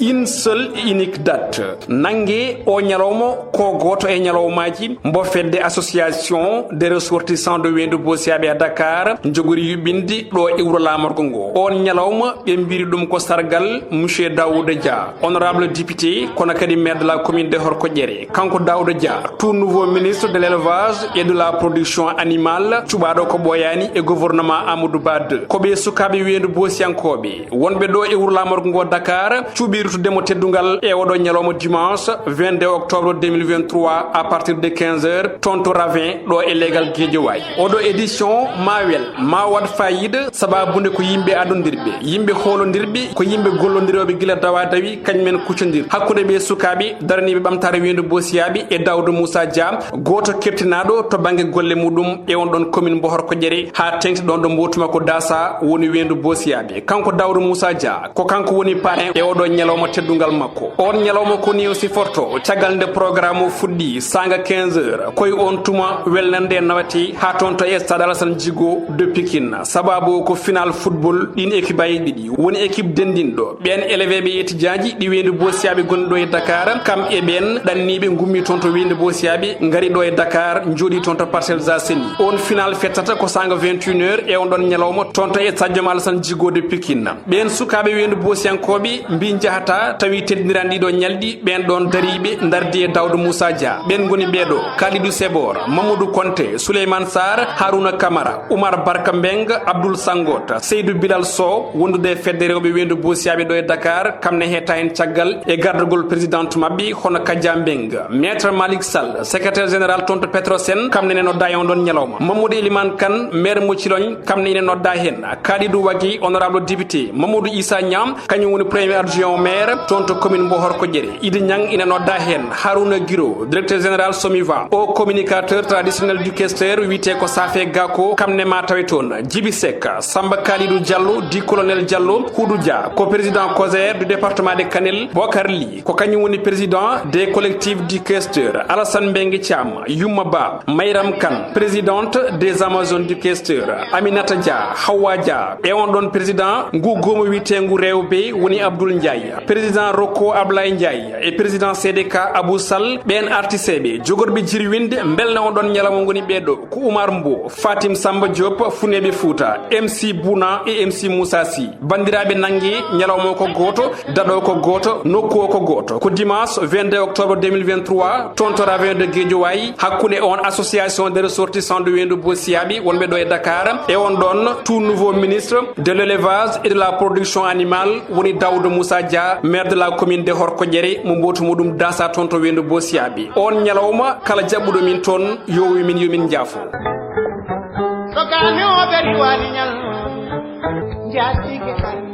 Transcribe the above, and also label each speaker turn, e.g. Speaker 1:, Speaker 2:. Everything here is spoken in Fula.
Speaker 1: Une seule et unique date nangue o ñalawma ko goto e ñalawmaji mbo fedde association des ressortissants de Wendu Bossiaɓe à Dakar jogori yubindi ɗo e wuro lamorgo ngo on ñalawma ɓe mbiri ɗum ko sargal monsieur Daouda Dia honorable député kono kadi maire de la commune de Horkoƴere kanko Daouda Dia tout nouveau ministre de l'élevage et de la production animale cuɓaɗo ko ɓoyani e gouvernement Amadou Ba 2 koɓe sukaɓe Wendu Bossiankoɓe wonɓe ɗo e wuro lamorgo ngo Dakar cuɓiru demo teddungal e oɗo ñalawma dimanche 22 octobre 2023 à partir de 15h tonto ravin ɗo e legal Guédiawaye oɗo édition mawel ma wat fayida sababude ko yimɓe adondirɓe yimɓe holodirɓe ko yimɓe gollodiroɓe guila dawa dawi kañumen kuccodir hakkude ɓe sukaɓe daraniɓe ɓamtare Wendu Bossiaɓe e Daouda Moussa Dia goto keptinaɗo to banggue golle muɗum e on ɗon commune mbo Horkoƴere ha tengti ɗon ɗo mbotuma ko dasa woni Wendu Bossiaɓe kanko Daouda Moussa Dia ko kanko woni parrain e oɗo ñalawma teddungal makko on ñalawma ko ni aussi forto caggal nde programme o fuɗɗi sanga 15h koye on tuma welnande nawati ha toon to stade Alassane Djigo de Pikine sababu ko final football ɗin équipe aji ɗiɗi woni équipe dendinɗo ɓen élevé ɓe étudiaji ɗi Wendu Bossiaɓe gonɗi ɗo e Dakar kam e ɓen ɗanniɓe gummi toon to Wendu Bossiaɓe gari ɗo e Dakar jooɗi toon to Parcelles Assainies on final fettata ko sanga 21h e on ɗon ñalawma toon to stade Alassane Djigo de Pikine ɓen sukaɓe Wendu Bossiankoɓe mbi jahata tawi teddiniran ɗiɗo ñalɗi ɓen ɗon dariɓe dardi e Daouda Moussa Dia ɓen goni ɓeɗo Kalidou Sebor Mamadou Konté Souleymane Sarr Harouna Camara Oumar Barka Mbeng Abdoul Sangot Seydou Bilal Sow wondude fedde rewɓe Wendu Bossiaɓe ɗo e Dakar kamne heta hen caggal e gardugol présidente mabɓe hono Kadia Mbeng maître Malick Sall secrétaire général toon to Petrosen kamne ene nodda e on ɗon ñalawma Mamadou Elimane Kane maire mo Thilogne kamne ene nodda hen Kalidou Wagui honorable député Mamadou Issa Niam kañum woni premier adjoint maire toon to commune mbo Horkoƴere Idi Niang ina nodda hen Harouna Guiro directeur général Somiva o communicateur traditionnel du questeur wiyete ko Safé Gako kamne ma tawi toon Djibi Seck Samba Kalidou Diallo di colonel Diallo Houdou Dia ko président COSER du département de Kanel Bokar Ly ko kañum woni président des collectifs du questeur Alassane Mbengue Thiam Yumma Ba Mayram Kane présidente des Amazones du questeur Aminata Dia Hawa Dia e on ɗon président ngu gomo wiyete ngu rewɓe woni Abdoul Ndiaye président Rocco Ablaye Ndiaye e président CDK Abou Sall ɓen artiseɓe jogorɓe jiri winde belna on ɗon ñalawma goni ɓeɗo ko Oumar Mbo Fatim Samba Diop Funeɓe Fouta MC Bouna et MC Moussa Sy bandiraɓe nangue ñalawma ko goto daɗo ko goto nokku o ko goto ko dimanche 22 octobre 2023 toon to ravin de Guédiawaye hakkude on association des ressortissants de Wendu Bossiaɓe wonɓe ɗo e Dakar e on ɗon tout nouveau ministre de l'élevage et de la production animale woni Daouda Moussa Dia maire de la commune de Horkoƴere mo mbotu muɗum dasa toon to Wendu Bossiaɓe on ñalawma kala jaɓɓuɗo min toon yowi min yomin jaafo
Speaker 2: sokani o ɓeri wani ñal jaatike kan